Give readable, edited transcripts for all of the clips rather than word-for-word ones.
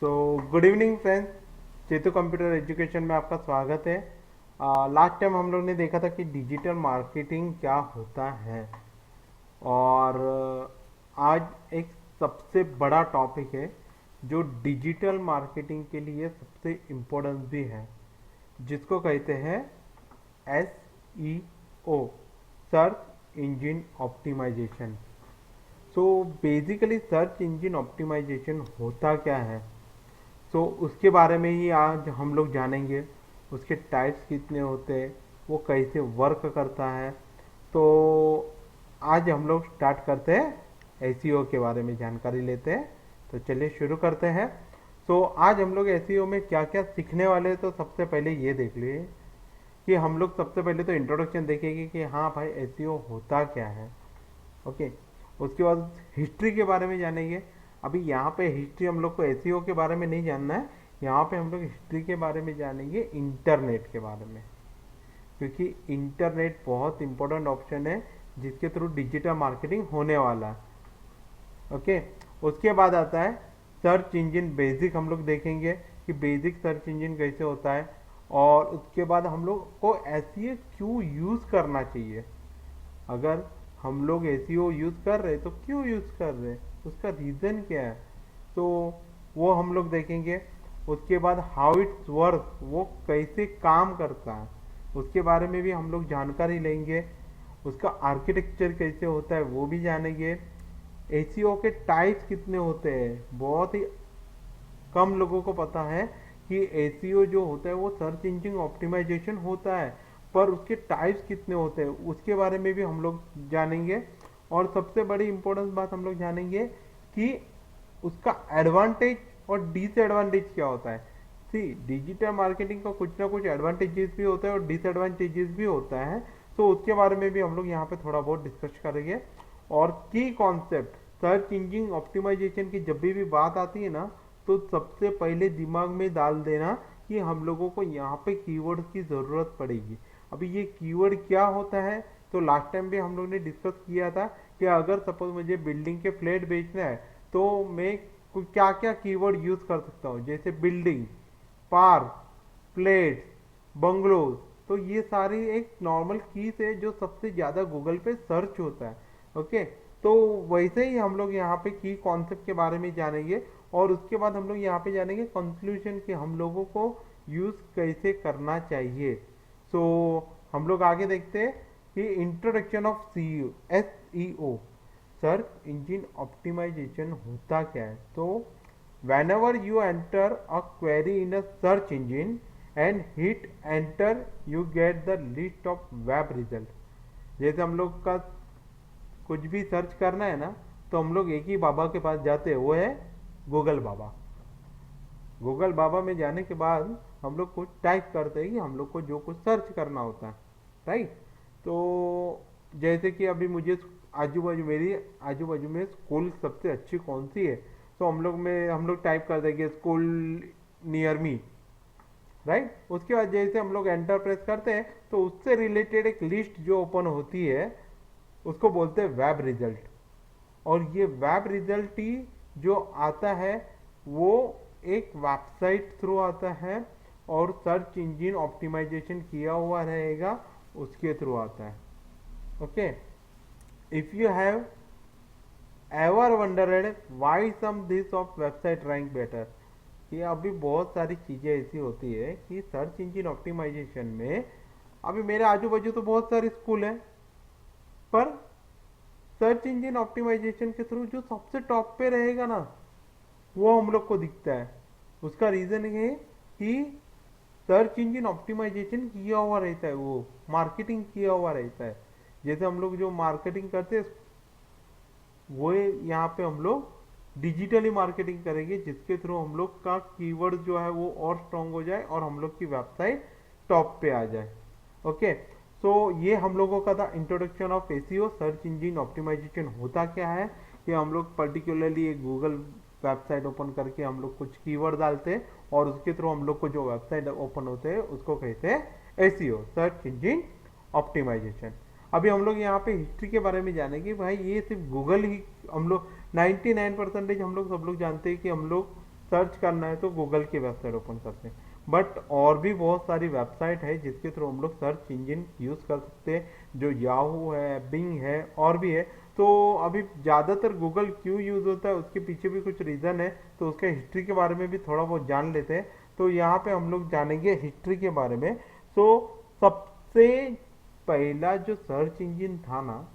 So good evening friends, Chetu computer education में आपका स्वागत है। लास्ट टाइम हम लोग ने देखा था कि डिजिटल मार्केटिंग क्या होता है। और आज एक सबसे बड़ा टॉपिक है जो डिजिटल मार्केटिंग के लिए सबसे इम्पोर्टेंट भी है, जिसको कहते हैं S E O, search engine optimisation. So basically search engine optimisation होता क्या है, तो उसके बारे में ही आज हम लोग जानेंगे। उसके टाइप्स कितने होते हैं, वो कैसे वर्क करता है। तो आज हम लोग स्टार्ट करते हैं एसईओ के बारे में जानकारी लेते हैं। तो चलिए शुरू करते हैं। तो आज हम लोग एसईओ में क्या क्या सीखने वाले हैं, तो सबसे पहले ये देख लिए कि हम लोग सबसे पहले तो इंट्रोडक्शन देखेंगे कि हाँ भाई एसईओ होता क्या है। ओके। उसके बाद हिस्ट्री के बारे में जानेंगे। अभी यहाँ पे हिस्ट्री हम लोग को एसईओ के बारे में नहीं जानना है, यहाँ पे हम लोग हिस्ट्री के बारे में जानेंगे, इंटरनेट के बारे में। क्योंकि इंटरनेट बहुत इंपॉर्टेंट ऑप्शन है जिसके थ्रू डिजिटल मार्केटिंग होने वाला है। ओके। उसके बाद आता है सर्च इंजन बेसिक, हम लोग देखेंगे कि बेसिक सर्च इंजन कैसे होता है। और उसके बाद हम लोग को एसईओ क्यों यूज़ करना चाहिए। अगर हम लोग एसईओ यूज़ कर रहे हैं तो क्यों यूज़ कर रहे हैं, उसका रीज़न क्या है, तो वो हम लोग देखेंगे। उसके बाद हाउ इट्स वर्क, वो कैसे काम करता है, उसके बारे में भी हम लोग जानकारी लेंगे। उसका आर्किटेक्चर कैसे होता है वो भी जानेंगे। एसईओ के टाइप्स कितने होते हैं, बहुत ही कम लोगों को पता है कि एसईओ जो होता है वो सर्च इंजन ऑप्टिमाइजेशन होता है, पर उसके टाइप्स कितने होते हैं उसके बारे में भी हम लोग जानेंगे। और सबसे बड़ी इंपॉर्टेंट बात हम लोग जानेंगे कि उसका एडवांटेज और डिसएडवांटेज क्या होता है। सी, डिजिटल मार्केटिंग का कुछ ना कुछ एडवांटेजेस भी होता है और डिसएडवांटेजेस भी होता है। तो उसके बारे में भी हम लोग यहाँ पे थोड़ा बहुत डिस्कस करेंगे। और की कॉन्सेप्ट सर्च इंजन ऑप्टिमाइजेशन की जब भी बात आती है ना, तो सबसे पहले दिमाग में डाल देना कि हम लोगों को यहाँ पे कीवर्ड की ज़रूरत पड़ेगी। अभी ये कीवर्ड क्या होता है, तो लास्ट टाइम भी हम लोग ने डिस्कस किया था कि अगर सपोज मुझे बिल्डिंग के फ्लैट बेचना है तो मैं क्या क्या कीवर्ड यूज़ कर सकता हूँ, जैसे बिल्डिंग, पार्क, फ्लैट्स, बंगलोज। तो ये सारी एक नॉर्मल कीज है जो सबसे ज़्यादा गूगल पे सर्च होता है। ओके। तो वैसे ही हम लोग यहाँ पे की कॉन्सेप्ट के बारे में जानेंगे। और उसके बाद हम लोग यहाँ पे जानेंगे कंक्लूजन कि हम लोगों को यूज़ कैसे करना चाहिए। सो हम लोग आगे देखते हैं कि introduction of C S E O, search engine optimisation होता क्या है। तो whenever you enter a query in a search engine and hit enter, you get the list of web result। जैसे हम लोग का कुछ भी सर्च करना है ना, तो हम लोग एक ही बाबा के पास जाते हैं, वो है गूगल बाबा। गूगल बाबा में जाने के बाद हम लोग कुछ टाइप करते हैं कि हम लोग को जो कुछ सर्च करना होता है, राइट। तो जैसे कि अभी मुझे आजू बाजू, मेरी आजू बाजू में स्कूल सबसे अच्छी कौन सी है, तो हम लोग टाइप कर देंगे स्कूल नियर मी, राइट। उसके बाद जैसे हम लोग एंटर प्रेस करते हैं तो उससे रिलेटेड एक लिस्ट जो ओपन होती है उसको बोलते हैं वेब रिजल्ट। और ये वेब रिजल्ट ही जो आता है वो एक वेबसाइट थ्रू आता है और सर्च इंजन ऑप्टिमाइजेशन किया हुआ रहेगा उसके थ्रू आता है। Okay. If you have ever wondered why some this of website rank better, ये अभी बहुत सारी चीज़ें ऐसी होती है कि सर्च इंजन ऑप्टिमाइजेशन में अभी मेरे आजू बाजू तो बहुत सारे स्कूल हैं, पर सर्च इंजन ऑप्टिमाइजेशन के थ्रू जो सबसे टॉप पे रहेगा ना वो हम लोग को दिखता है। उसका रीज़न ये है कि सर्च इंजन ऑप्टिमाइजेशन किया हुआ रहता है, वो मार्केटिंग किया हुआ रहता है। जैसे हम लोग जो मार्केटिंग करते हैं वो यहाँ पे हम लोग डिजिटली मार्केटिंग करेंगे, जिसके थ्रू हम लोग का कीवर्ड जो है वो और स्ट्रांग हो जाए और हम लोग की वेबसाइट टॉप पे आ जाए। ओके। सो ये हम लोगों का था introduction of SEO, search engine optimisation होता क्या है। कि हम लोग पर्टिकुलरली एक गूगल वेबसाइट ओपन करके हम लोग कुछ कीवर्ड डालते हैं और उसके थ्रू हम लोग को जो वेबसाइट ओपन होते हैं उसको कहते हैं एसईओ, सर्च इंजन ऑप्टिमाइजेशन। अभी हम लोग यहाँ पे हिस्ट्री के बारे में जानेंगे कि भाई ये सिर्फ गूगल ही, हम लोग 99% हम लोग सब लोग जानते हैं कि हम लोग सर्च करना है तो गूगल की वेबसाइट ओपन करते हैं। बट और भी बहुत सारी वेबसाइट है जिसके थ्रू हम लोग सर्च इंजन यूज़ कर सकते हैं, जो याहू है, बिंग है और भी है। तो अभी ज़्यादातर गूगल क्यों यूज़ होता है उसके पीछे भी कुछ रीज़न है, तो उसके हिस्ट्री के बारे में भी थोड़ा बहुत जान लेते हैं। तो यहाँ पे हम लोग जानेंगे हिस्ट्री के बारे में। सो सबसे पहला जो सर्च इंजन था ना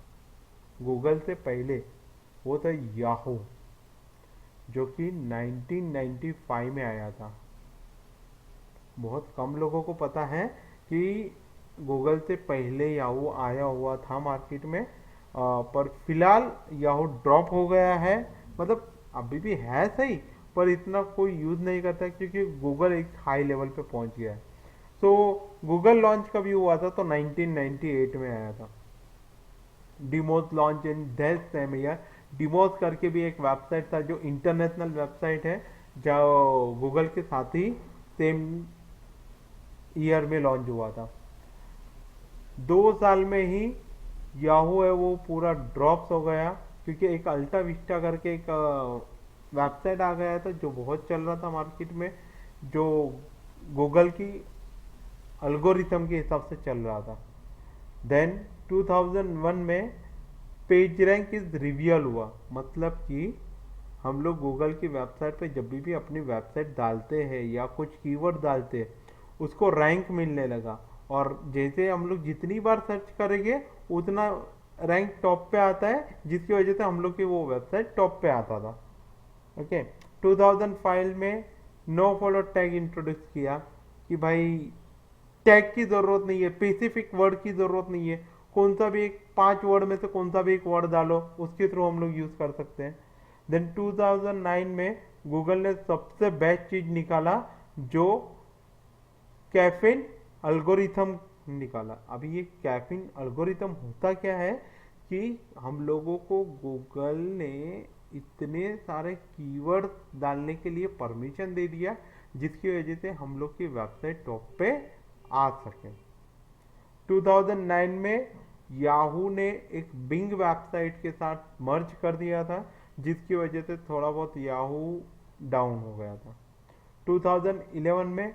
गूगल से पहले, वो था याहू, जो कि 1995 में आया था। बहुत कम लोगों को पता है कि गूगल से पहले याहू आया हुआ था मार्केट में। पर फिलहाल याहू ड्रॉप हो गया है। मतलब अभी भी है सही, पर इतना कोई यूज़ नहीं करता क्योंकि गूगल एक हाई लेवल पे पहुंच गया है। सो गूगल लॉन्च कभी हुआ था तो 1998 में आया था। DMOZ launch in that same year. DMOZ करके भी एक वेबसाइट था जो इंटरनेशनल वेबसाइट है, जो गूगल के साथ ही सेम ईयर में लॉन्च हुआ था। 2 साल में ही याहू है वो पूरा ड्रॉप्स हो गया, क्योंकि एक अल्टा विस्टा करके एक वेबसाइट आ गया था जो बहुत चल रहा था मार्केट में, जो गूगल की अल्गोरिथम के हिसाब से चल रहा था। देन 2001 में पेज रैंक इज रिवियल हुआ। मतलब कि हम लोग गूगल की वेबसाइट पे जब भी अपनी वेबसाइट डालते हैं या कुछ कीवर्ड डालते हैं, उसको रैंक मिलने लगा। और जैसे हम लोग जितनी बार सर्च करेंगे उतना रैंक टॉप पे आता है, जिसकी वजह से हम लोग की वो वेबसाइट टॉप पे आता था। ओके। 2005 में नो फॉलो टैग इंट्रोड्यूस किया कि भाई टैग की जरूरत नहीं है, स्पेसिफिक वर्ड की जरूरत नहीं है, कौन सा भी एक 5 वर्ड में से कौन सा भी एक वर्ड डालो उसके थ्रू हम लोग यूज कर सकते हैं। देन 2009 में गूगल ने सबसे बेस्ट चीज निकाला, जो कैफिन अल्गोरिथम निकाला। अभी ये कैफिन अल्गोरिथम होता क्या है कि हम लोगों को गूगल ने इतने सारे कीवर्ड डालने के लिए परमिशन दे दिया, जिसकी वजह से हम लोग की वेबसाइट टॉप पे आ सके। 2009 में याहू ने एक बिंग वेबसाइट के साथ मर्ज कर दिया था, जिसकी वजह से थोड़ा बहुत याहू डाउन हो गया था। 2011 में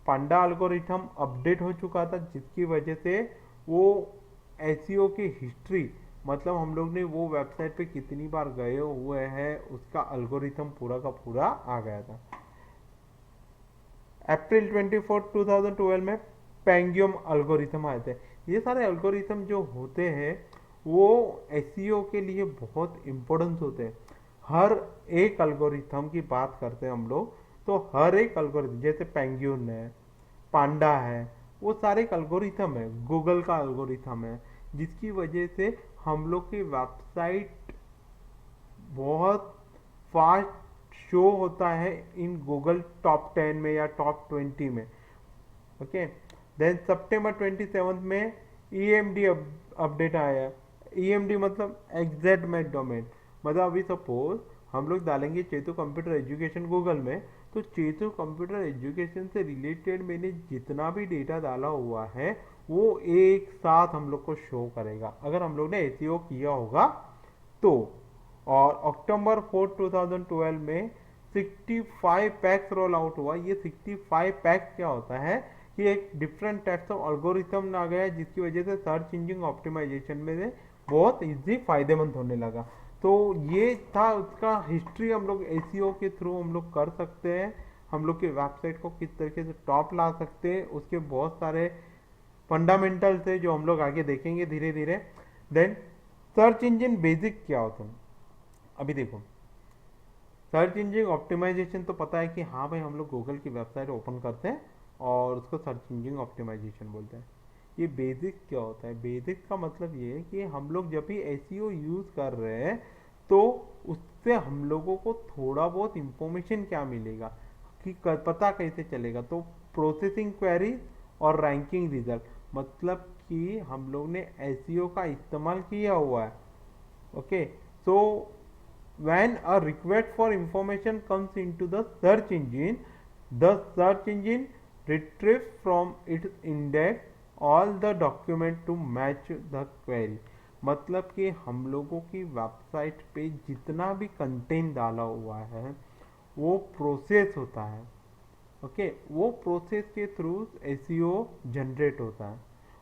पांडा एल्गोरिथम अपडेट हो चुका था, जिसकी वजह से वो एसईओ की हिस्ट्री, मतलब हम लोग ने वो वेबसाइट पे कितनी बार गए हुए हैं उसका एल्गोरिथम पूरा का पूरा आ गया था। अप्रैल 24 2012 में पेंगियम एल्गोरिथम आए थे। ये सारे एल्गोरिथम जो होते हैं वो एसईओ के लिए बहुत इंपॉर्टेंट होते हैं। हर एक एल्गोरिथम की बात करते हैं हम लोग, तो हर एक एल्गोरिथम जैसे पेंगुइन है, पांडा है, वो सारे एक एल्गोरिथम है, गूगल का एल्गोरिथम है, जिसकी वजह से हम लोग की वेबसाइट बहुत फास्ट शो होता है इन गूगल टॉप 10 में या टॉप 20 में। ओके। देन सितंबर 27 में ईएमडी अपडेट आया। ईएमडी मतलब एग्जैक्ट मैच डोमेन। मतलब अभी सपोज हम लोग डालेंगे चेतु कंप्यूटर एजुकेशन गूगल में, तो चेतु कंप्यूटर एजुकेशन से रिलेटेड मैंने जितना भी डेटा डाला हुआ है वो एक साथ हम लोग को शो करेगा, अगर हम लोग ने एसईओ किया होगा तो। और अक्टूबर 4 2012 में 65 पैक्स रोल आउट हुआ। ये 65 पैक्स क्या होता है कि एक डिफरेंट टाइप्स ऑफ एल्गोरिथम आ गया है, जिसकी वजह से सर्च इंजन ऑप्टिमाइजेशन में बहुत इजी फायदेमंद होने लगा। तो ये था उसका हिस्ट्री। हम लोग एसईओ के थ्रू हम लोग कर सकते हैं, हम लोग की वेबसाइट को किस तरीके से टॉप ला सकते हैं, उसके बहुत सारे फंडामेंटल्स है जो हम लोग आगे देखेंगे धीरे धीरे। देन सर्च इंजन बेसिक क्या होता है, अभी देखो। सर्च इंजन ऑप्टिमाइजेशन तो पता है कि हाँ भाई हम लोग गूगल की वेबसाइट ओपन करते हैं और उसको सर्च इंजन ऑप्टिमाइजेशन बोलते हैं। ये बेसिक क्या होता है? बेसिक का मतलब ये है कि हम लोग जब भी एसईओ यूज कर रहे हैं तो उससे हम लोगों को थोड़ा बहुत इंफॉर्मेशन क्या मिलेगा कि पता कैसे चलेगा। तो प्रोसेसिंग क्वेरी और रैंकिंग रिजल्ट, मतलब कि हम लोग ने एसईओ का इस्तेमाल किया हुआ है। Okay. So when a request for information comes into the search engine retrieves from its index all the document to match the query। मतलब कि हम लोगों की वेबसाइट पे जितना भी कंटेंट डाला हुआ है वो प्रोसेस होता है। ओके, वो प्रोसेस के थ्रू एसईओ जनरेट होता है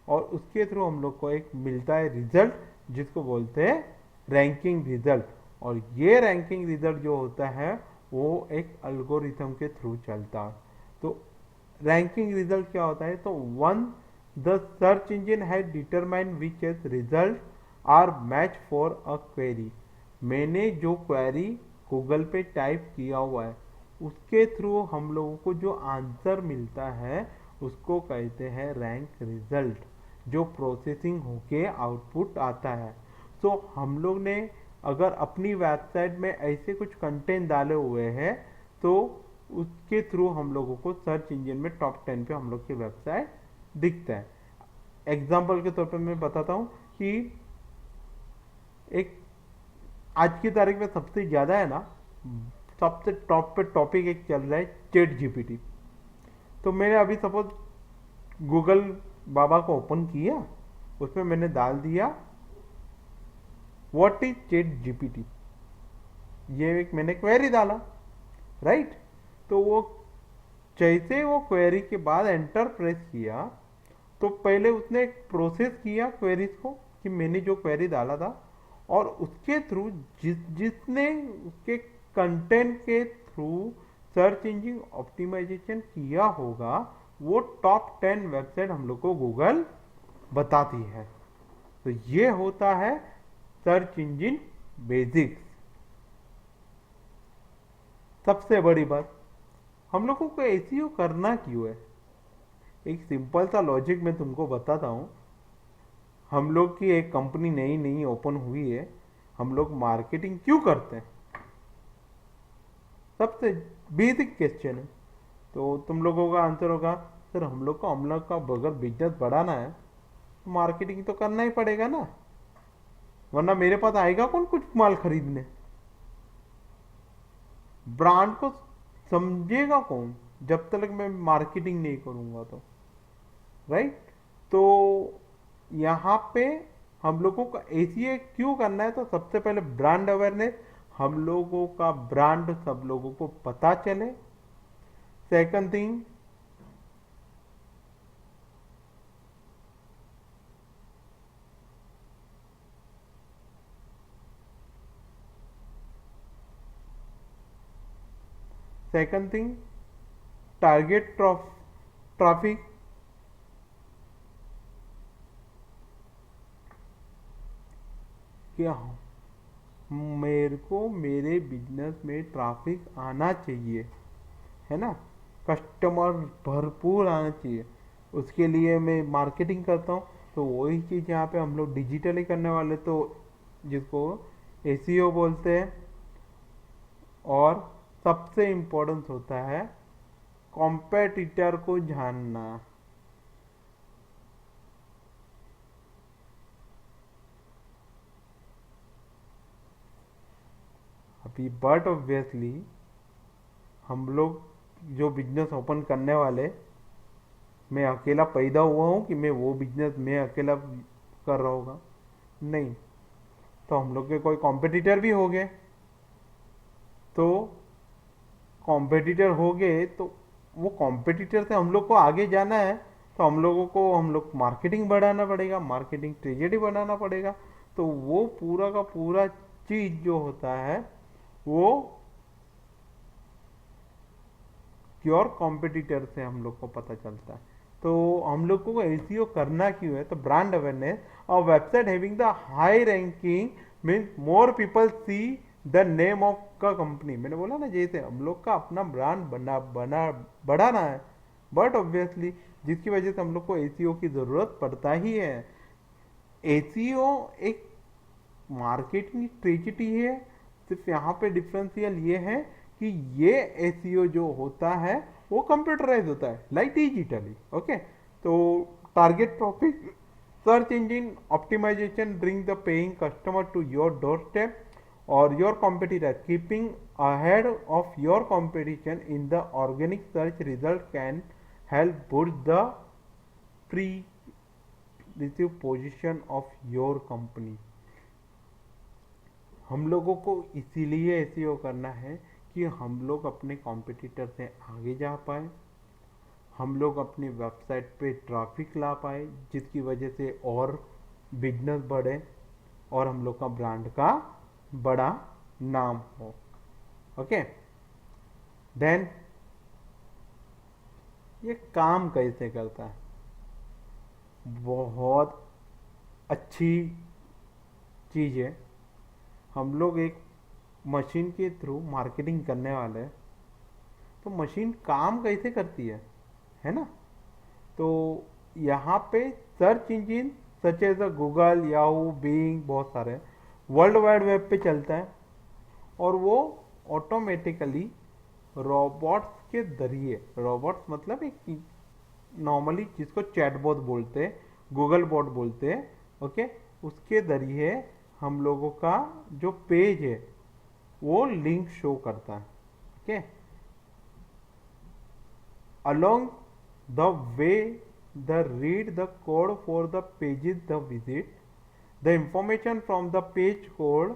और उसके थ्रू हम लोग को एक मिलता है रिजल्ट, जिसको बोलते हैं रैंकिंग रिजल्ट। और ये रैंकिंग रिजल्ट जो होता है वो एक अल्गोरिथम के थ्रू चलता है। तो रैंकिंग रिजल्ट क्या होता है, तो one the search engine has determine which as result are match for a query. मैंने जो क्वेरी गूगल पे टाइप किया हुआ है उसके थ्रू हम लोगों को जो आंसर मिलता है उसको कहते हैं रैंक रिजल्ट, जो प्रोसेसिंग होके आउटपुट आता है। सो हम लोग ने अगर अपनी वेबसाइट में ऐसे कुछ कंटेंट डाले हुए हैं तो उसके थ्रू हम लोगों को सर्च इंजन में टॉप 10 पे हम लोग की वेबसाइट दिखता है। एग्जाम्पल के तौर पे मैं बताता हूँ कि एक आज की तारीख में सबसे ज्यादा है ना, सबसे टॉप पे टॉपिक एक चल रहा है चैट जीपीटी। तो मैंने अभी सपोज गूगल बाबा को ओपन किया, उसमें मैंने डाल दिया व्हाट इज चैट जीपीटी, ये एक मैंने क्वेरी डाला, राइट। तो वो जैसे वो क्वेरी के बाद एंटर प्रेस किया तो पहले उसने एक प्रोसेस किया क्वेरीज को कि मैंने जो क्वेरी डाला था, और उसके थ्रू जिसने उसके कंटेंट के थ्रू सर्च इंजन ऑप्टिमाइजेशन किया होगा वो टॉप 10 वेबसाइट हम लोग को गूगल बताती है। तो ये होता है सर्च इंजन बेसिक्स। सबसे बड़ी बात, हम लोगों को एसईओ करना क्यों है, एक सिंपल सा लॉजिक मैं तुमको बताता हूँ। हम लोग की एक कंपनी नई नई ओपन हुई है, हम लोग मार्केटिंग क्यों करते हैं, सबसे बेसिक क्वेश्चन है। तो तुम लोगों का आंसर होगा सर हम लोग का अगर बिजनेस बढ़ाना है तो मार्केटिंग तो करना ही पड़ेगा ना, वरना मेरे पास आएगा कौन कुछ माल खरीदने, ब्रांड को समझेगा कौन जब तक मैं मार्केटिंग नहीं करूंगा तो, राइट। तो यहाँ पे हम लोगों का एसीए क्यों करना है, तो सबसे पहले ब्रांड अवेयरनेस, हम लोगों का ब्रांड सब लोगों को पता चले। Second thing, second thing target traffic, क्या मेरे को मेरे बिजनेस में ट्रैफिक आना चाहिए, है ना, कस्टमर भरपूर आना चाहिए, उसके लिए मैं मार्केटिंग करता हूँ। तो वही चीज़ यहाँ पे हम लोग डिजिटली करने वाले, तो जिसको एसीओ बोलते हैं। और सबसे इम्पोर्टेंस होता है कॉम्पेटिटर को जानना। अभी बट ऑब्वियसली हम लोग जो बिजनेस ओपन करने वाले, मैं अकेला पैदा हुआ हूँ कि मैं वो बिजनेस मैं अकेला कर रहा होगा, नहीं। तो हम लोग के कोई कॉम्पिटिटर भी हो गए, तो कॉम्पिटिटर हो गए तो वो कॉम्पिटिटर से हम लोग को आगे जाना है, तो हम लोग मार्केटिंग बढ़ाना पड़ेगा, मार्केटिंग ट्रेजेडी बढ़ाना पड़ेगा। तो वो पूरा का पूरा चीज जो होता है वो प्योर कॉम्पिटिटर से हम लोग को पता चलता है। तो हम लोग को एसईओ करना क्यों है, तो ब्रांड अवेयरनेस और website having the high ranking means more people see the name of का कंपनी। मैंने बोला ना, जैसे हम लोग का अपना ब्रांड बना बना बढ़ाना है, बट ऑब्वियसली जिसकी वजह से हम लोग को एसईओ की जरूरत पड़ता ही है। एसईओ एक मार्केटिंग स्ट्रेटजी है, सिर्फ यहाँ पे डिफरेंशियल ये है कि ये एसईओ जो होता है वो कंप्यूटराइज होता है लाइक डिजिटली। ओके, तो target topic search engine optimisation bring the paying customer to your door step और your competitor keeping ahead of your competition in the organic search result can help boost the perceived position of your company. हम लोगों को इसीलिए SEO करना है कि हम लोग अपने कॉम्पिटिटर से आगे जा पाए, हम लोग अपनी वेबसाइट पे ट्रैफिक ला पाए, जिसकी वजह से और बिजनेस बढ़े और हम लोग का ब्रांड का बड़ा नाम हो। ओके, देन ये काम कैसे करता है? बहुत अच्छी चीज़ है। हम लोग एक मशीन के थ्रू मार्केटिंग करने वाले हैं, तो मशीन काम कैसे करती है ना? तो यहाँ पे search engine such as Google, Yahoo, Bing, बहुत सारे वर्ल्ड वाइड वेब पे चलता है, और वो ऑटोमेटिकली रोबोट्स के जरिए, रोबोट्स मतलब एक नॉर्मली जिसको चैटबॉट बोलते हैं, गूगल बॉट बोलते हैं, ओके, उसके जरिए हम लोगों का जो पेज है वो लिंक शो करता है। Okay, along the way the read the code for the pages the visit, the information from the page code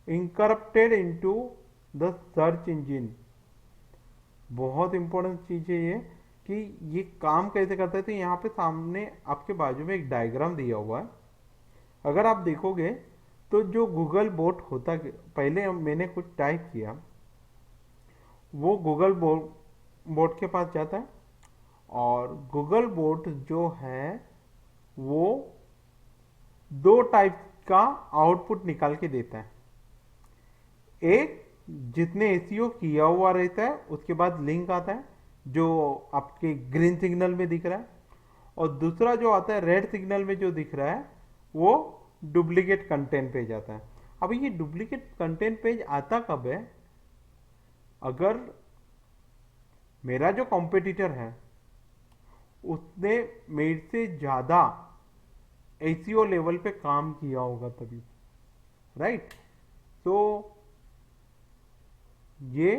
encrypted into the search engine। बहुत इंपॉर्टेंट चीज है ये कि ये काम कैसे करता है। तो यहाँ पे सामने आपके बाजू में एक डायग्राम दिया हुआ है। अगर आप देखोगे तो जो गूगल बोट होता, पहले मैंने कुछ टाइप किया, वो गूगल बोट के पास जाता है, और गूगल बोट जो है वो दो टाइप का आउटपुट निकाल के देता है। एक जितने एसईओ किया हुआ रहता है उसके बाद लिंक आता है जो आपके ग्रीन सिग्नल में दिख रहा है, और दूसरा जो आता है रेड सिग्नल में जो दिख रहा है वो डुप्लीकेट कंटेंट पेज आता है। अब ये डुप्लीकेट कंटेंट पेज आता कब है? अगर मेरा जो कॉम्पिटिटर है उसने मेरे से ज्यादा एसईओ लेवल पे काम किया होगा तभी, राइट? तो ये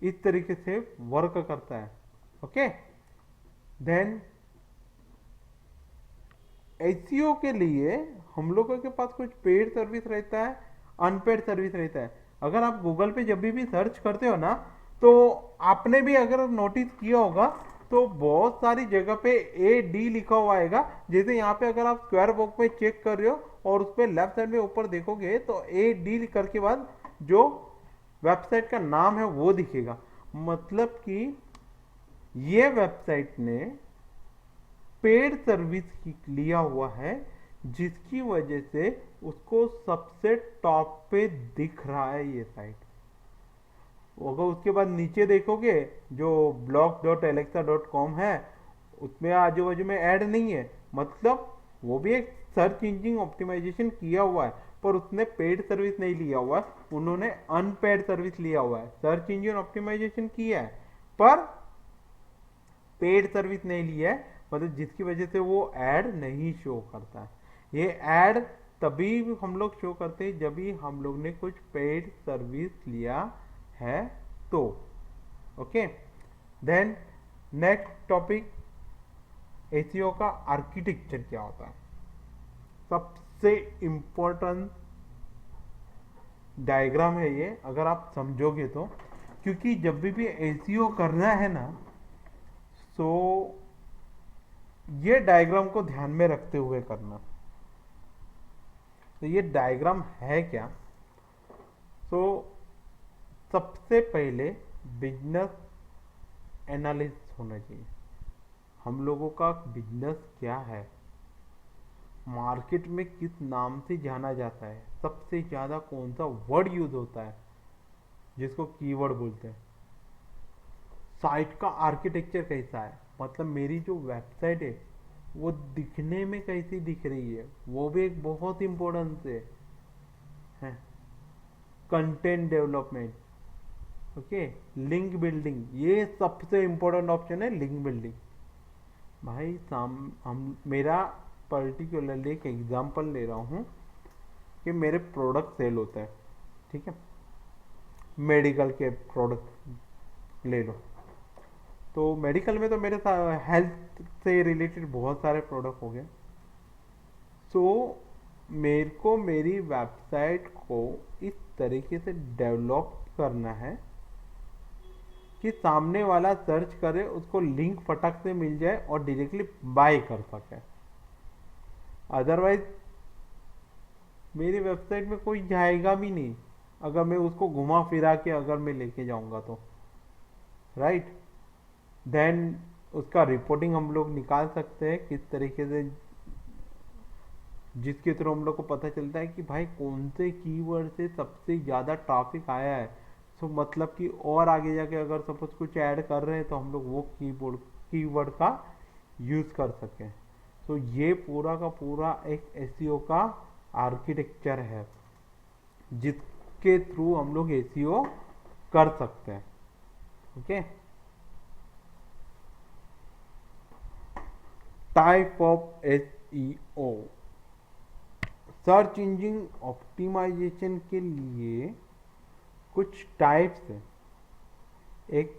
इस तरीके से वर्क करता है। ओके, देन एसईओ के लिए हम लोगों के पास कुछ पेड सर्विस रहता है, अनपेड सर्विस रहता है। अगर आप गूगल पे जब भी सर्च करते हो ना, तो आपने भी अगर नोटिस किया होगा तो बहुत सारी जगह पे ए डी लिखा हुआ आएगा। जैसे यहाँ पे अगर आप स्क्वायर बॉक्स में चेक कर रहे हो और उस पर लेफ्ट साइड में ऊपर देखोगे तो ए डी करके बाद जो वेबसाइट का नाम है वो दिखेगा। मतलब कि ये वेबसाइट ने पेड सर्विस लिया हुआ है, जिसकी वजह से उसको सबसे टॉप पे दिख रहा है ये साइट। अगर उसके बाद नीचे देखोगे जो blog.alexa.com है, उसमें आजू बाजू में ऐड नहीं है, मतलब वो भी एक सर्च इंजिन ऑप्टिमाइजेशन किया हुआ है, पर उसने पेड सर्विस नहीं लिया हुआ है, उन्होंने अनपेड सर्विस लिया हुआ है। सर्च इंजिन ऑप्टिमाइजेशन किया है पर पेड सर्विस नहीं लिया है, मतलब जिसकी वजह से वो ऐड नहीं शो करता है। ये ऐड तभी हम लोग शो करते हैं जब भी हम लोग ने कुछ पेड सर्विस लिया है तो। Okay, then next topic, SEO का आर्किटेक्चर क्या होता है। सबसे इंपॉर्टेंट डायग्राम है ये, अगर आप समझोगे तो, क्योंकि जब भी एसईओ करना है ना, तो ये डायग्राम को ध्यान में रखते हुए करना। तो ये डायग्राम है क्या? तो सबसे पहले बिजनेस एनालिसिस होना चाहिए। हम लोगों का बिजनेस क्या है, मार्केट में किस नाम से जाना जाता है, सबसे ज्यादा कौन सा वर्ड यूज होता है जिसको कीवर्ड बोलते हैं, साइट का आर्किटेक्चर कैसा है, मतलब मेरी जो वेबसाइट है वो दिखने में कैसी दिख रही है, वो भी एक बहुत इंपॉर्टेंट है। Content development, okay, link building, ये सबसे इंपॉर्टेंट ऑप्शन है, लिंक बिल्डिंग। भाई हम मेरा पर्टिकुलरली एक एग्जांपल ले रहा हूँ कि मेरे प्रोडक्ट सेल होता है, ठीक है, मेडिकल के प्रोडक्ट ले लो। तो मेडिकल में तो मेरे हेल्थ से रिलेटेड बहुत सारे प्रोडक्ट हो गए। सो मेरे को मेरी वेबसाइट को इस तरीके से डेवलप करना है कि सामने वाला सर्च करे, उसको लिंक फटक से मिल जाए और डायरेक्टली बाय कर सके। अदरवाइज मेरी वेबसाइट में कोई जाएगा भी नहीं अगर मैं उसको घुमा फिरा के अगर मैं लेके जाऊंगा तो, राइट। देन उसका रिपोर्टिंग हम लोग निकाल सकते हैं किस तरीके से, जिसके थ्रू हम लोग को पता चलता है कि भाई कौन से कीवर्ड से सबसे ज़्यादा ट्रैफिक आया है। सो मतलब कि और आगे जाके अगर सपोज कुछ ऐड कर रहे हैं तो हम लोग वो कीवर्ड का यूज़ कर सकें। तो ये पूरा का पूरा एक एसईओ का आर्किटेक्चर है जिसके थ्रू हम लोग एसईओ कर सकते हैं। Okay, type of SEO. Search engine optimisation के लिए कुछ टाइप्स है। एक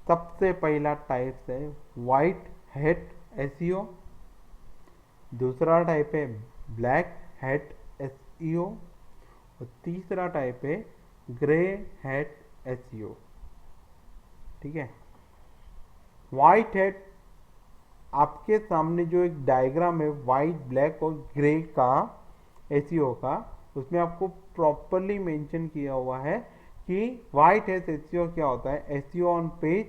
सबसे पहला टाइप्स है वाइट हैट एसईओ, दूसरा टाइप है ब्लैक हैट एसईओ और तीसरा टाइप है ग्रे हैट एसईओ। ठीक है, वाइट हैट आपके सामने जो एक डायग्राम है वाइट, ब्लैक और ग्रे का एसईओ का, उसमें आपको प्रॉपरली मेंशन किया हुआ है कि वाइट हैट एसईओ क्या होता है। SEO on page,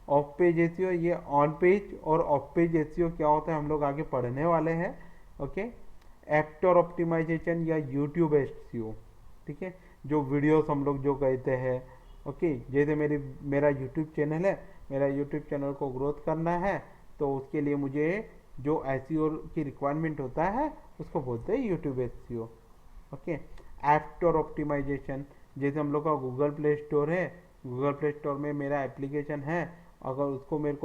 of page SEO, ये ऑन पेज और ऑफ पेज एसईओ क्या होता है हम लोग आगे पढ़ने वाले हैं। ओके, एक्टर ऑप्टिमाइजेशन या यूट्यूब एसईओ, ठीक है, जो वीडियोस हम लोग जो कहते हैं। ओके, जैसे मेरा यूट्यूब चैनल है, मेरा यूट्यूब चैनल को ग्रोथ करना है तो उसके लिए मुझे जो एसईओ की रिक्वायरमेंट होता है उसको बोलते हैं YouTube SEO. Okay, app store optimisation, जैसे हम लोग का गूगल प्ले स्टोर है, गूगल प्ले स्टोर में मेरा एप्लीकेशन है, अगर उसको मैं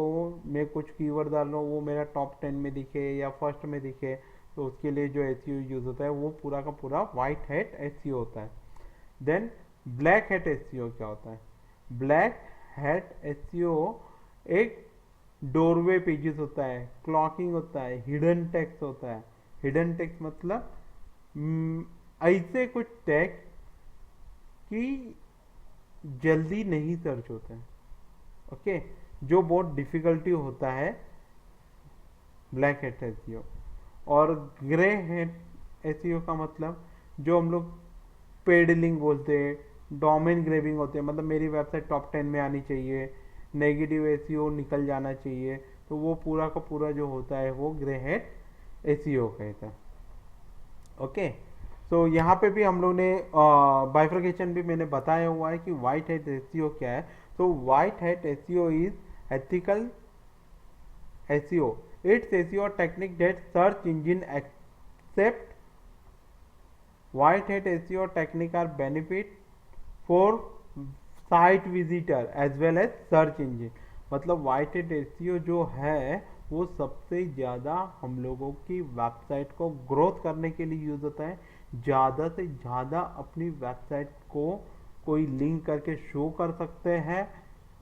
कुछ कीवर्ड डाल रहा हूँ वो मेरा टॉप 10 में दिखे या फर्स्ट में दिखे, तो उसके लिए जो एसईओ यूज होता है वो पूरा का पूरा वाइट हैट एसईओ होता है। देन ब्लैक हैट एसईओ क्या होता है। ब्लैक हैट एसईओ एक डोरवे पेजेस होता है, क्लॉकिंग होता है, हिडन टेक्स्ट होता है। हिडन टेक्स्ट मतलब ऐसे कुछ टेक्स्ट कि जल्दी नहीं सर्च होते हैं। ओके, जो बहुत डिफिकल्टी होता है ब्लैक हैट एसईओ। और ग्रे हैट एसईओ का मतलब जो हम लोग पेड लिंक बोलते हैं, डोमेन ग्रेबिंग होते हैं, मतलब मेरी वेबसाइट टॉप 10 में आनी चाहिए, नेगेटिव एसईओ निकल जाना चाहिए, तो वो पूरा का पूरा जो होता है वो ग्रे हैट एसईओ कहता है। ओके, तो यहाँ पे भी हम लोग ने बाइफर्केशन भी मैंने बताया हुआ है कि वाइट हैट एसईओ क्या है। तो white hat SEO is ethical SEO. It's SEO technique that search engine accept. White hat SEO technique are benefit for site visitor as well as search engine. मतलब white hat SEO जो है वो सबसे ज़्यादा हम लोगों की वेबसाइट को ग्रोथ करने के लिए यूज़ होता है। ज़्यादा से ज़्यादा अपनी वेबसाइट को कोई लिंक करके शो कर सकते हैं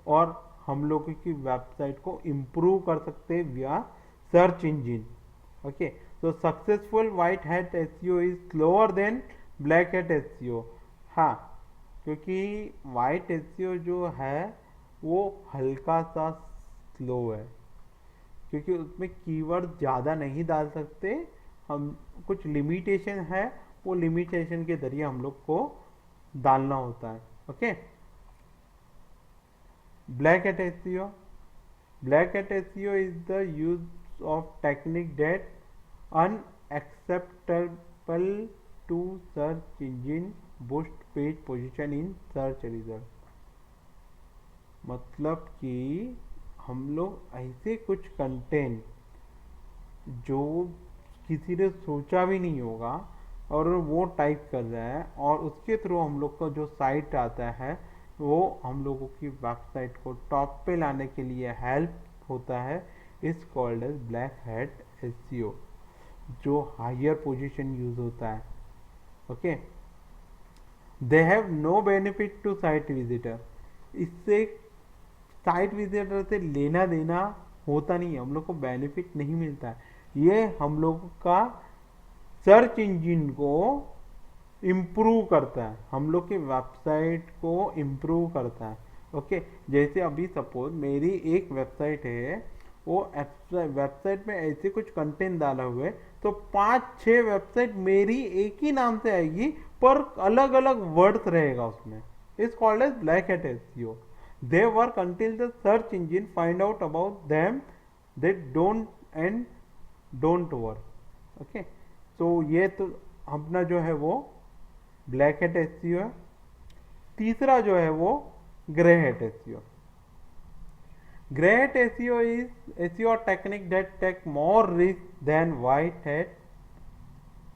और हम लोगों की वेबसाइट को इम्प्रूव कर सकते हैं विया सर्च इंजिन। ओके, तो successful white hat SEO is slower then black hat SEO. हाँ, क्योंकि वाइट एसईओ जो है वो हल्का सा स्लो है, क्योंकि उसमें कीवर्ड ज़्यादा नहीं डाल सकते हम, कुछ लिमिटेशन है, वो लिमिटेशन के जरिए हम लोग को डालना होता है। Okay, Black hat SEO. Black hat SEO is the use of technique that unacceptable to search engine boost page position in search result. मतलब कि हम लोग ऐसे कुछ कंटेंट जो किसी ने सोचा भी नहीं होगा और वो टाइप कर रहा है और उसके थ्रू हम लोग का जो साइट आता है वो हम लोगों की वेबसाइट को टॉप पे लाने के लिए हेल्प होता है, is called as black hat SEO, जो हायर पोजीशन यूज होता है। Okay, they have no benefit to site visitor. इससे साइट विजिटर से लेना देना होता नहीं है, हम लोग को बेनिफिट नहीं मिलता है। ये हम लोग का सर्च इंजिन को इम्प्रूव करता है, हम लोग की वेबसाइट को इम्प्रूव करता है। ओके, जैसे अभी सपोज मेरी एक वेबसाइट है, वो वेबसाइट में ऐसे कुछ कंटेंट डाला हुआ है, तो 5-6 वेबसाइट मेरी एक ही नाम से आएगी, पर अलग अलग वर्ड्स रहेगा उसमें। Is called as black hat SEO. They work until the search engine find out about them, they don't and don't work. Okay, तो ये तो अपना जो है वो ब्लैक हैट एसईओ है। तीसरा जो है वो grey hat SEO. Grey hat SEO is SEO technique that take more risk than white hat,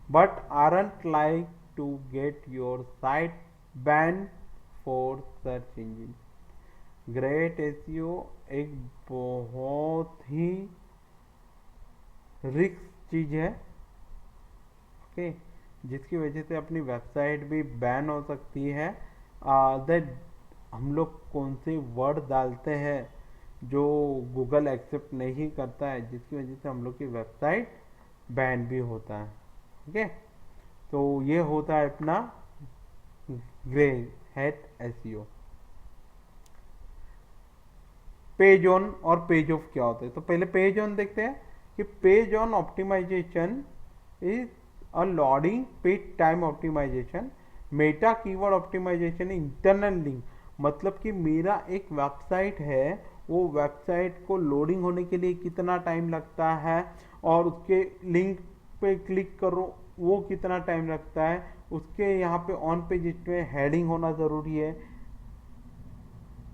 but aren't like to get your site banned for search engine. Grey hat SEO एक बहुत ही risk चीज है, okay, जिसकी वजह से अपनी website भी ban हो सकती है। दैट हम लोग कौन से वर्ड डालते हैं जो गूगल एक्सेप्ट नहीं करता है, जिसकी वजह से हम लोग की वेबसाइट बैन भी होता है। ओके, तो ये होता है अपना grey hat SEO. Page on और पेज ऑफ क्या होता है, तो पहले पेज ऑन देखते हैं कि page on optimization is a loading page time optimization, meta keyword optimization, internal link. मतलब कि मेरा एक वेबसाइट है, वो वेबसाइट को लोडिंग होने के लिए कितना टाइम लगता है, और उसके लिंक पे क्लिक करो वो कितना टाइम लगता है, उसके यहाँ पे ऑन पेज में हेडिंग होना ज़रूरी है,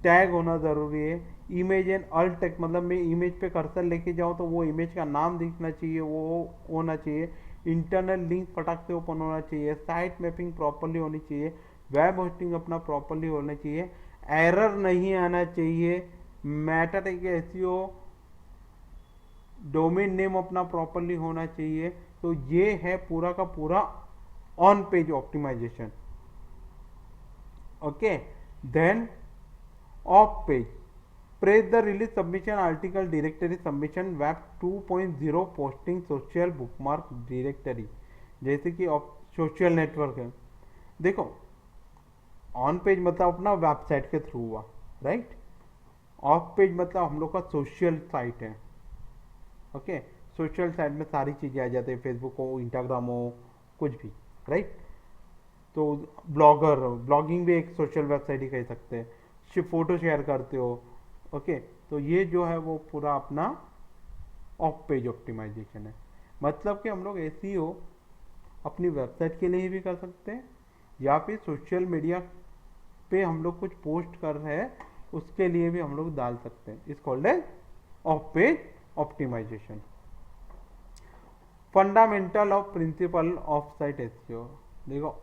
टैग होना ज़रूरी है, इमेज एंड अल्ट टेक, मतलब मैं इमेज पे कर्सर लेके जाऊँ तो वो इमेज का नाम दिखना चाहिए, वो होना चाहिए, इंटरनल लिंक फटाक से ओपन होना चाहिए, साइट मैपिंग प्रॉपरली होनी चाहिए, वेब होस्टिंग अपना प्रॉपरली होना चाहिए, एरर नहीं आना चाहिए, meta tag SEO, domain name अपना प्रॉपरली होना चाहिए। तो ये है पूरा का पूरा on page optimization. Okay, then off page, press the release submission article directory submission web 2.0 posting social bookmark directory, जैसे कि सोशल नेटवर्क है। देखो, ऑन पेज मतलब अपना वेबसाइट के थ्रू हुआ, राइट। ऑफ पेज मतलब हम लोग का सोशल साइट है। ओके, सोशल साइट में सारी चीज़ें आ जाती है, फेसबुक हो, इंस्टाग्राम हो, कुछ भी, राइट। तो ब्लॉगर, ब्लॉगिंग भी एक सोशल वेबसाइट ही कह सकते हैं, फोटो शेयर करते हो। ओके, तो ये जो है वो पूरा अपना ऑफ पेज ऑप्टिमाइजेशन है। मतलब कि हम लोग एसईओ अपनी वेबसाइट के लिए भी कर सकते हैं, या फिर सोशल मीडिया पे हम लोग कुछ पोस्ट कर रहे हैं उसके लिए भी हम लोग डाल सकते हैं। Is called as off page optimization. Fundamental of principle of site SEO. देखो,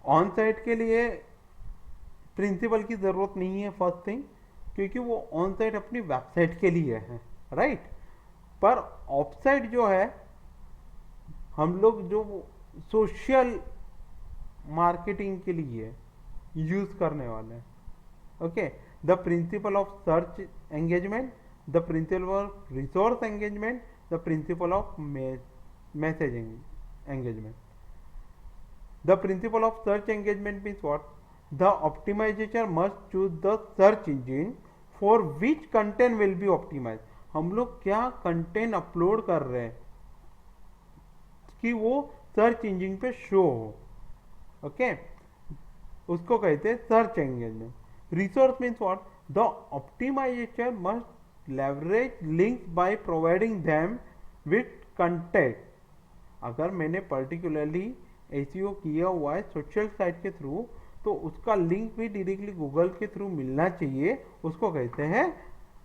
ऑन साइट के लिए प्रिंसिपल की जरूरत नहीं है, फर्स्ट थिंग, क्योंकि वो ऑन साइट अपनी वेबसाइट के लिए है, राइट। पर ऑफ साइट जो है, हम लोग जो सोशल मार्केटिंग के लिए यूज करने वाले हैं। Okay, the principle of search engagement, the principle of resource engagement, the principle of messaging engagement. The principle of search engagement means what? The optimizer must choose the search engine for which content will be optimized. हम लोग क्या content upload कर रहे हैं कि वो search engine पे show हो, ओके, उसको कहते हैं search engagement. Resource means what? The optimization must leverage links by providing them with content. अगर मैंने पर्टिकुलरली एसईओ किया हुआ है सोशल साइट के थ्रू, तो उसका लिंक भी डायरेक्टली गूगल के थ्रू मिलना चाहिए, उसको कहते हैं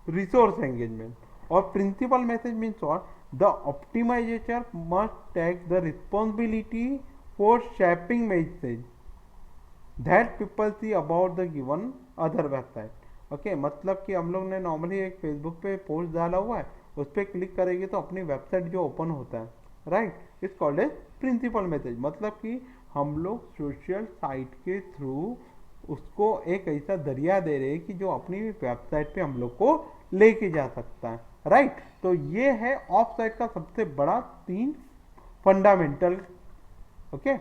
रिसोर्स एंगेजमेंट। और principle message means what? The optimization must take the responsibility for shaping message that people see about the given other website. Okay, मतलब कि हम लोग ने नॉर्मली एक फेसबुक पे पोस्ट डाला हुआ है, उस पर क्लिक करेंगे तो अपनी वेबसाइट जो ओपन होता है, right, it's called as principle message. मतलब कि हम लोग सोशल साइट के थ्रू उसको एक ऐसा दरिया दे रहे हैं कि जो अपनी वेबसाइट पे हम लोग को लेके जा सकता है, राइट। तो ये है ऑफ साइट का सबसे बड़ा 3 फंडामेंटल, ओके,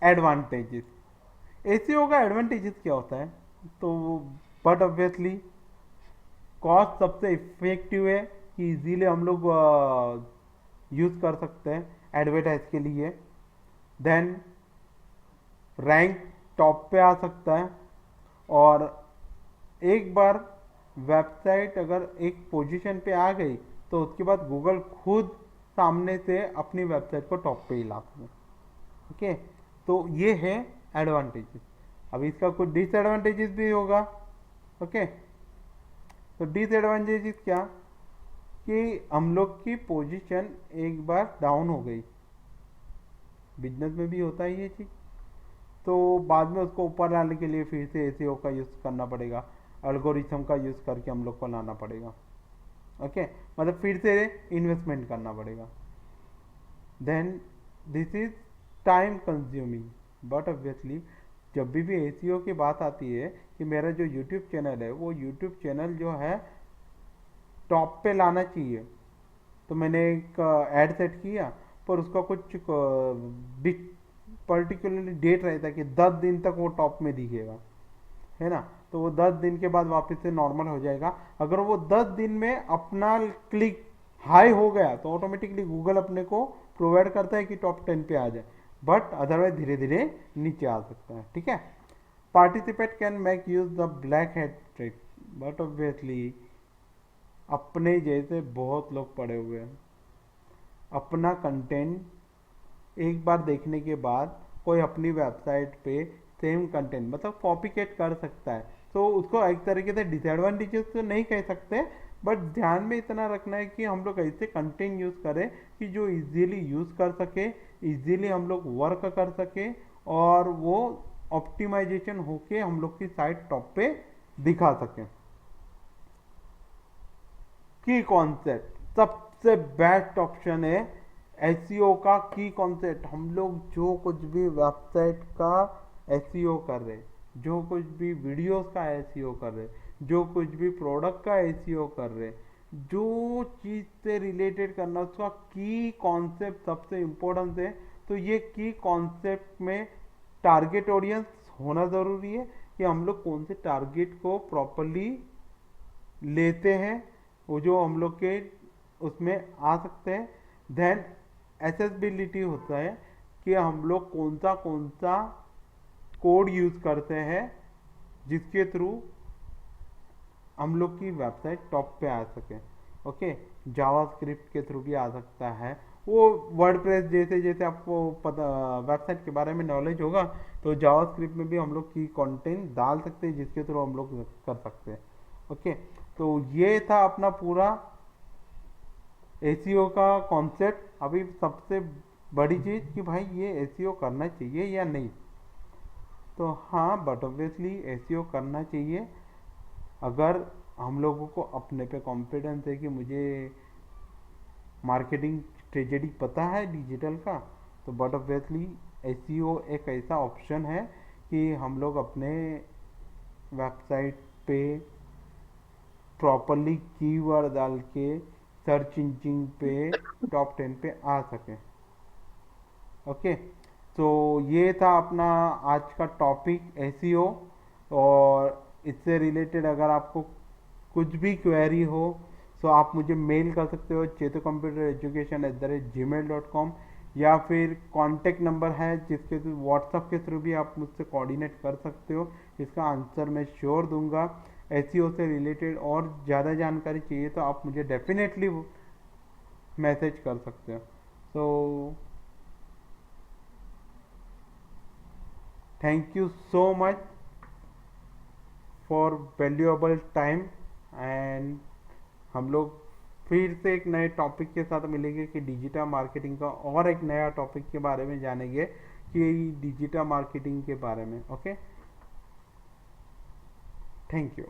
एडवांटेजेस। एसईओ का एडवांटेजेस क्या होता है? तो बट ऑब्वियसली कॉस्ट सबसे इफेक्टिव है कि इजीली हम लोग यूज़ कर सकते हैं एडवर्टाइज के लिए। देन रैंक टॉप पे आ सकता है। और एक बार वेबसाइट अगर एक पोजीशन पे आ गई तो उसके बाद गूगल खुद सामने से अपनी वेबसाइट को टॉप पे ही लाता है। ओके, तो ये है एडवांटेजेस। अब इसका कुछ डिसएडवांटेजेस भी होगा। ओके, तो डिसएडवांटेजेस क्या कि हम लोग की पोजीशन एक बार डाउन हो गई, बिजनेस में भी होता है ये चीज़, तो बाद में उसको ऊपर लाने के लिए फिर से एसीओ का यूज़ करना पड़ेगा, एल्गोरिथम का यूज़ करके हम लोग को लाना पड़ेगा। ओके, मतलब फिर से इन्वेस्टमेंट करना पड़ेगा। Then this is time consuming. But obviously जब भी एसीओ की बात आती है कि मेरा जो यूट्यूब चैनल है वो यूट्यूब चैनल जो है टॉप पे लाना चाहिए, तो मैंने एक ऐड सेट किया, पर उसका कुछ पर्टिकुलरली डेट रहता है कि 10 दिन तक वो टॉप में दिखेगा, है ना। तो वो 10 दिन के बाद वापस से नॉर्मल हो जाएगा। अगर वो 10 दिन में अपना क्लिक हाई हो गया तो ऑटोमेटिकली गूगल अपने को प्रोवाइड करता है कि टॉप 10 पे आ जाए, बट अदरवाइज धीरे धीरे नीचे आ सकता है। ठीक है, participate can make use the black head trick. But obviously अपने जैसे बहुत लोग पड़े हुए हैं, अपना कंटेंट एक बार देखने के बाद कोई अपनी वेबसाइट पे सेम कंटेंट मतलब कॉपी कैट कर सकता है, तो उसको एक तरीके से डिसएडवांटेजेस तो नहीं कह सकते, बट ध्यान में इतना रखना है कि हम लोग ऐसे कंटेंट यूज़ करें कि जो इजीली यूज़ कर सके, इजीली हम लोग वर्क कर सके, और वो ऑप्टिमाइजेशन होके हम लोग की साइट टॉप पे दिखा सके। की कॉन्सेप्ट सबसे बेस्ट ऑप्शन है एसईओ का। की कॉन्सेप्ट हम लोग जो कुछ भी वेबसाइट का एसईओ कर रहे, जो कुछ भी वीडियोस का एसईओ कर रहे, जो कुछ भी प्रोडक्ट का एसईओ कर रहे, जो चीज़ से रिलेटेड करना उसका की कॉन्सेप्ट सबसे इम्पोर्टेंट है। तो ये की कॉन्सेप्ट में टारगेट ऑडियंस होना ज़रूरी है कि हम लोग कौन से टारगेट को प्रॉपरली लेते हैं, वो जो हम लोग के उसमें आ सकते हैं। देन एसेसिबिलिटी होता है कि हम लोग कौन सा कोड यूज़ करते हैं जिसके थ्रू हम लोग की वेबसाइट टॉप पे आ सके। ओके, जावास्क्रिप्ट के थ्रू भी आ सकता है, वो वर्डप्रेस जैसे जैसे आपको पता वेबसाइट के बारे में नॉलेज होगा तो जावास्क्रिप्ट में भी हम लोग की कंटेंट डाल सकते हैं जिसके थ्रू हम लोग कर सकते हैं। ओके, तो ये था अपना पूरा एसीओ का कॉन्सेप्ट। अभी सबसे बड़ी चीज़ कि भाई ये एसीओ करना चाहिए या नहीं, तो हाँ बट ऑब्वियसली एसीओ करना चाहिए अगर हम लोगों को अपने पे कॉन्फिडेंस है कि मुझे मार्केटिंग स्ट्रेटेजी पता है डिजिटल का। तो बट ऑब्वियसली एसीओ एक ऐसा ऑप्शन है कि हम लोग अपने वेबसाइट पे प्रॉपरली कीवर्ड डाल के सर्च इंजिन पे टॉप 10 पे आ सके। ओके, तो ये था अपना आज का टॉपिक एसईओ। और इससे रिलेटेड अगर आपको कुछ भी क्वेरी हो तो आप मुझे मेल कर सकते हो chetucomputereducation@gmail.com, या फिर कांटेक्ट नंबर है जिसके थ्रू व्हाट्सएप के थ्रू भी आप मुझसे कोऑर्डिनेट कर सकते हो। इसका आंसर मैं श्योर दूंगा। एसईओ से रिलेटेड और ज़्यादा जानकारी चाहिए तो आप मुझे डेफिनेटली मैसेज कर सकते हो। So thank you so much for valuable time. And हम लोग फिर से एक नए टॉपिक के साथ मिलेंगे कि डिजिटल मार्केटिंग का और एक नया टॉपिक के बारे में जानेंगे कि डिजिटल मार्केटिंग के बारे में। Okay, thank you.